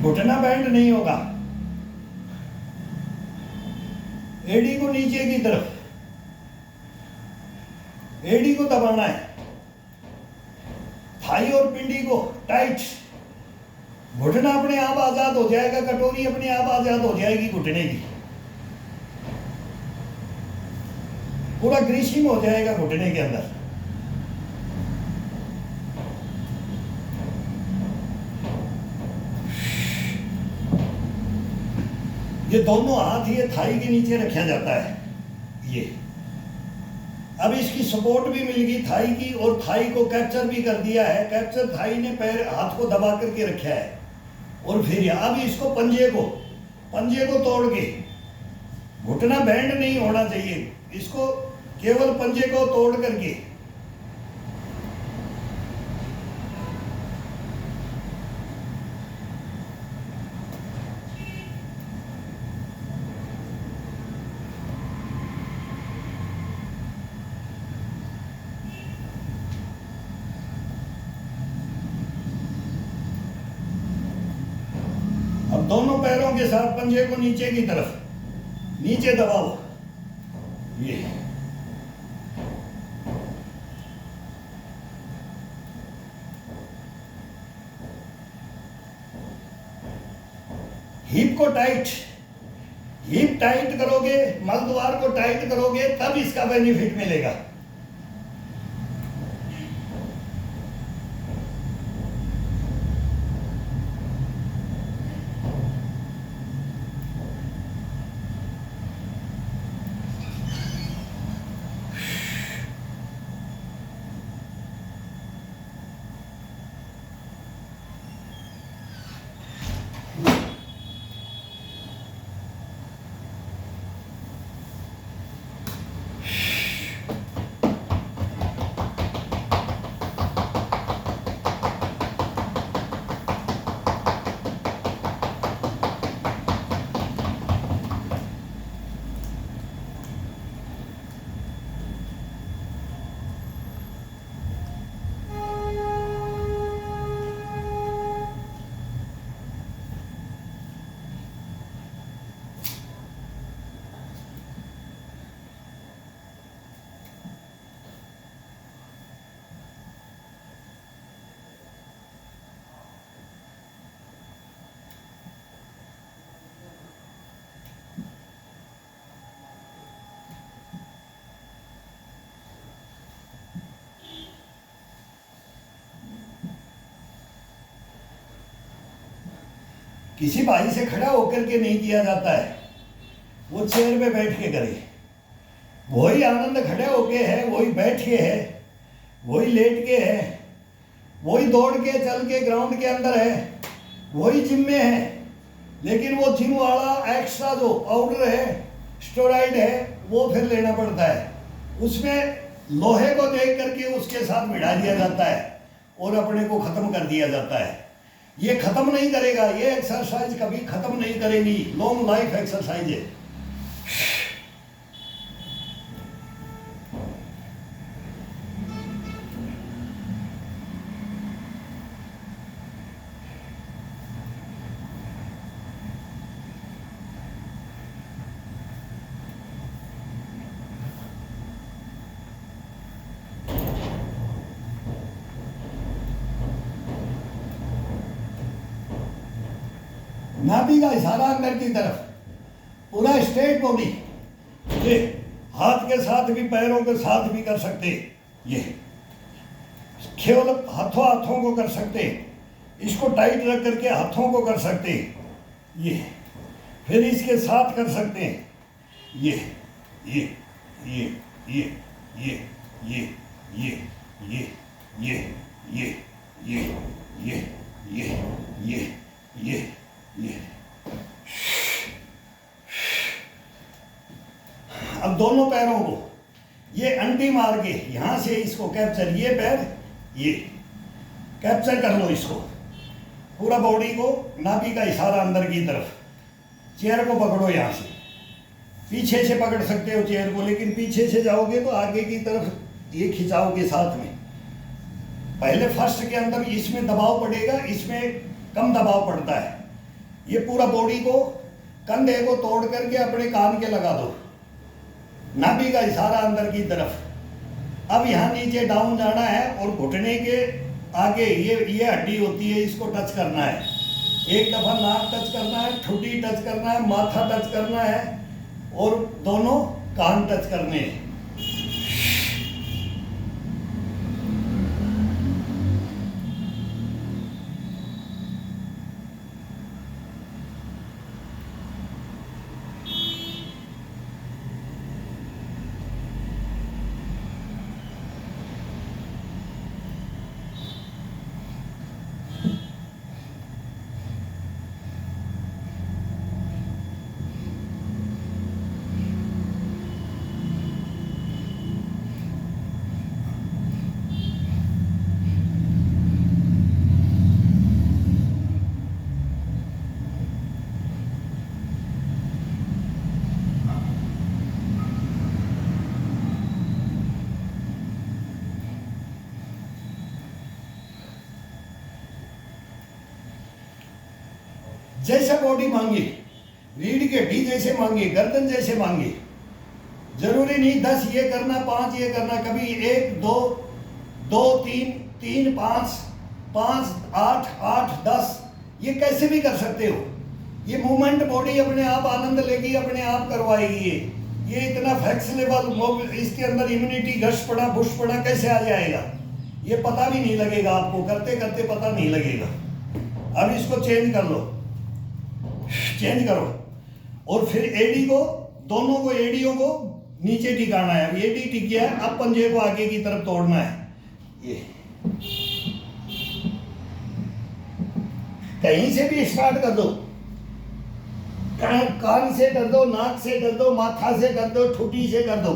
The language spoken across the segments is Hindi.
घुटना बैंड नहीं होगा। एडी को नीचे की तरफ, एडी को दबाना है, थाई और पिंडी को टाइट। घुटना अपने आप आजाद हो जाएगा, कटोरी अपने आप आजाद हो जाएगी घुटने की, पूरा ग्रीसिंग हो जाएगा घुटने के अंदर। ये दोनों हाथ ये थाई के नीचे रखा जाता है। ये अब इसकी सपोर्ट भी मिल गई थाई की, और थाई को कैप्चर भी कर दिया है। कैप्चर थाई ने पैर हाथ को दबा करके रखा है। और फिर अब इसको पंजे को तोड़ के, घुटना बैंड नहीं होना चाहिए, इसको केवल पंजे को तोड़ करके दोनों पैरों के साथ पंजे को नीचे की तरफ, नीचे दबाओ। ये हिप को टाइट, हिप टाइट करोगे, मलद्वार को टाइट करोगे, तब इसका बेनिफिट मिलेगा। किसी भाई से खड़ा होकर के नहीं किया जाता है, वो चेयर पे बैठ के करे। वही आनंद खड़े होके है, वही बैठ के है, वही लेट के है, वही दौड़ के चल के ग्राउंड के अंदर है, वही जिम में है। लेकिन वो जिम वाला एक्स्ट्रा जो पाउडर है, स्टेरॉइड है, वो फिर लेना पड़ता है। उसमें लोहे को देख करके उसके साथ मिला दिया जाता है और अपने को खत्म कर दिया जाता है। ये खत्म नहीं करेगा, ये एक्सरसाइज कभी खत्म नहीं करेगी। लॉन्ग लाइफ एक्सरसाइज है। नाभि का इशारा अंदर की तरफ, पूरा स्ट्रेट बॉडी। ये हाथ के साथ भी, पैरों के साथ भी कर सकते, ये केवल हाथों हाथों को कर सकते, इसको टाइट रख करके हाथों को कर सकते, ये फिर इसके साथ कर सकते हैं, ये ये ये ये ये ये ये ये ये ये ये ये ये ये ये। अब दोनों पैरों को ये अंटी मार के यहां से इसको कैप्चर, ये पैर ये कैप्चर कर लो इसको, पूरा बॉडी को, नाभि का इशारा अंदर की तरफ। चेयर को पकड़ो, यहां से पीछे से पकड़ सकते हो चेयर को, लेकिन पीछे से जाओगे तो आगे की तरफ ये खिंचाओगे साथ में। पहले फर्स्ट के अंदर इसमें दबाव पड़ेगा, इसमें कम दबाव पड़ता है। ये पूरा बॉडी को, कंधे को तोड़ करके अपने कान के लगा दो, नाभि का इशारा अंदर की तरफ। अब यहाँ नीचे डाउन जाना है और घुटने के आगे ये हड्डी होती है, इसको टच करना है। एक दफा नाक टच करना है, ठुड्डी टच करना है, माथा टच करना है और दोनों कान टच करने हैं। जैसा बॉडी मांगे, रीढ़ की हड्डी जैसे मांगे, गर्दन जैसे मांगे। जरूरी नहीं 10 ये करना, 5 ये करना। कभी 1 2 2 3 3 5 5 8 8 10 ये कैसे भी कर सकते हो। ये मूवमेंट बॉडी अपने आप आनंद लेगी, अपने आप करवाएगी। ये इतना फ्लेक्सिबल, इसके अंदर इम्यूनिटी घस पड़ा बुश पड़ा कैसे आ जाएगा, ये पता भी नहीं लगेगा आपको, करते करते पता नहीं लगेगा। अब इसको चेंज कर लो, चेंज करो और फिर एडी को, दोनों को, एडियों को नीचे टिकाना है। अब एडी टिक गया है, अब पंजे को आगे की तरफ तोड़ना है। ये कहीं से भी स्टार्ट कर दो, कान से कर दो, नाक से कर दो, माथा से कर दो, ठुड्डी से कर दो।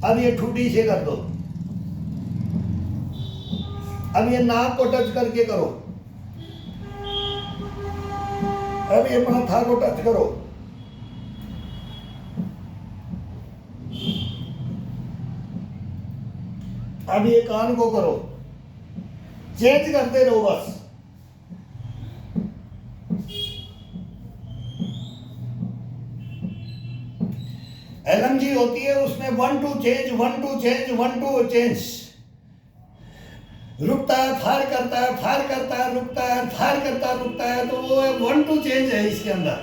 अब ये ठुड्डी से कर दो, अब ये नाक को टच करके करो, अब ये माथा को टच करो, अब ये कान को करो। चेंज करते रहो बस। एलएमजी होती है, उसमें 1 2 चेंज 1 2 चेंज 1 2 चेंज। रुकता है, फायर करता है, फायर करता है, रुकता है, फायर करता है, रुकता है, तो वो 1 2 चेंज है इसके अंदर।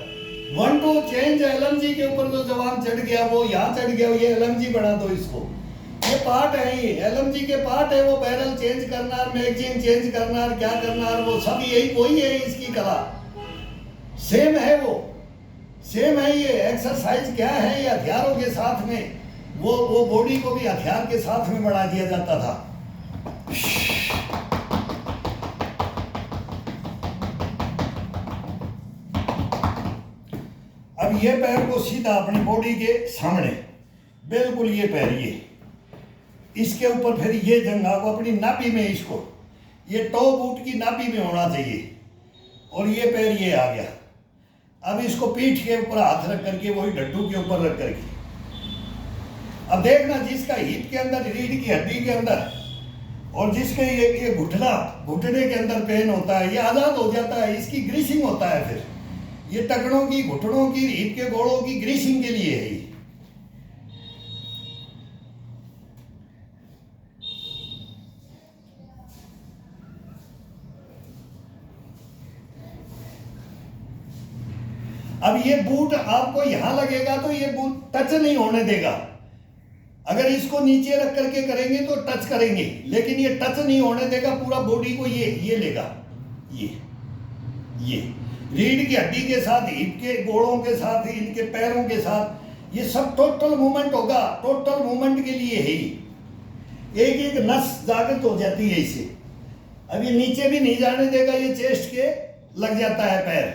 1 2 चेंज एलएमजी के ऊपर जो जवान चढ़ गया, वो यहाँ चढ़ गया, ये एलएमजी बना दो इसको। ये पार्ट है, ये एलएमजी के पार्ट है। वो बैरल चेंज करना, मैगजीन चेंज करना, क्या करना, वो सब यही वही है इसकी कला। सेम है वो, सेम है। ये एक्सरसाइज क्या है, ये हथियारों के साथ में वो बॉडी को भी हथियार के साथ में बढ़ा दिया जाता था। अब ये पैर को सीधा अपनी बॉडी के सामने, बिल्कुल ये पैर, ये इसके ऊपर, फिर ये जंघा को अपनी नाभि में, इसको ये टो बूट की नाभि में होना चाहिए, और ये पैर ये आ गया। अब इसको पीठ के ऊपर हाथ रख करके, वही डड्डू के ऊपर रख करके, अब देखना जिसका हिप के अंदर, रीढ़ की हड्डी के अंदर, और जिसके ये घुटने के अंदर पेन होता है, ये आज़ाद हो जाता है, इसकी ग्रीसिंग होता है। फिर ये टखनों की, घुटनों की, हिप के गोड़ों की ग्रीसिंग के लिए है ये। अब ये बूट आपको यहां लगेगा तो ये बूट टच नहीं होने देगा। अगर इसको नीचे रख करके करेंगे तो टच करेंगे, लेकिन ये टच नहीं होने देगा, पूरा बॉडी को ये लेगा, ये रीढ़ की हड्डी के साथ, हिप के गोड़ों के साथ, इनके पैरों के साथ, ये सब टोटल मूवमेंट होगा। टोटल मूवमेंट के लिए है ये। एक एक नस जागृत हो जाती है इसे। अब ये नीचे भी नहीं जाने देगा, ये चेस्ट के लग जाता है पैर,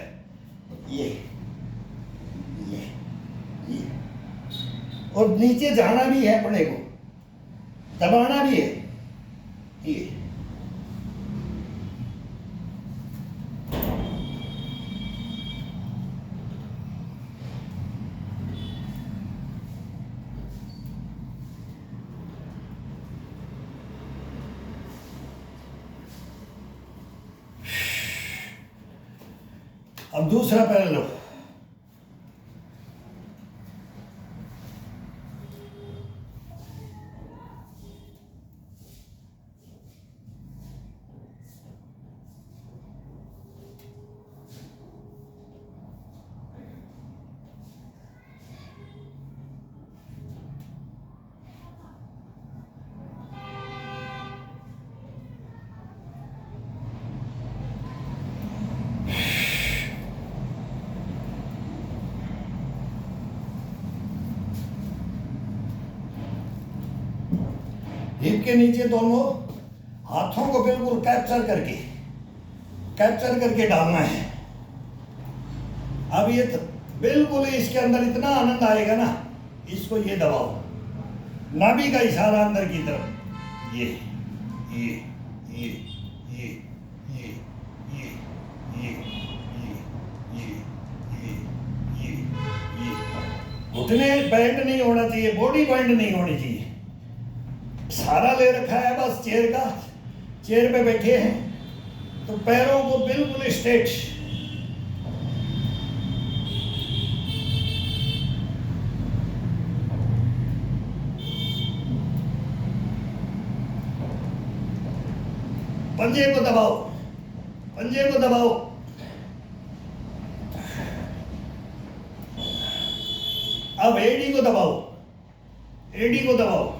ये और नीचे जाना भी है, अपने को दबाना भी है ये। अब दूसरा पैर लो। हिप के नीचे दोनों हाथों को बिल्कुल कैप्चर करके डालना है। अब ये बिल्कुल इसके अंदर इतना आनंद आएगा ना, इसको ये दबाओ, नाभि का इशारा अंदर की तरफ, ये ये ये ये ये ये ये ये ये ये ये घुटने बैंड नहीं होना चाहिए, बॉडी बैंड नहीं होनी चाहिए। सहारा ले रखा है बस चेयर का, चेयर पे बैठे हैं तो पैरों को बिल्कुल स्ट्रेट। पंजे को दबाओ, पंजे को दबाओ। अब एडी को दबाओ, एडी को दबाओ।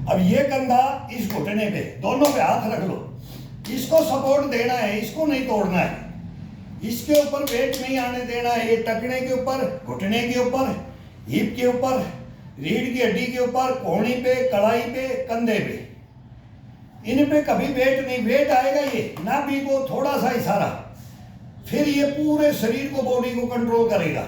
अब ये कंधा इस घुटने पे, दोनों पे हाथ रख लो, इसको सपोर्ट देना है, इसको नहीं तोड़ना है, इसके ऊपर वेट नहीं आने देना है। ये टखने के ऊपर, घुटने के ऊपर, हिप के ऊपर, रीढ़ की हड्डी के ऊपर, कोहनी पे, कलाई पे, कंधे पे, इन पे कभी वेट नहीं। वेट आएगा ये नाभि को थोड़ा सा इशारा, फिर ये पूरे शरीर को, बॉडी को कंट्रोल करेगा।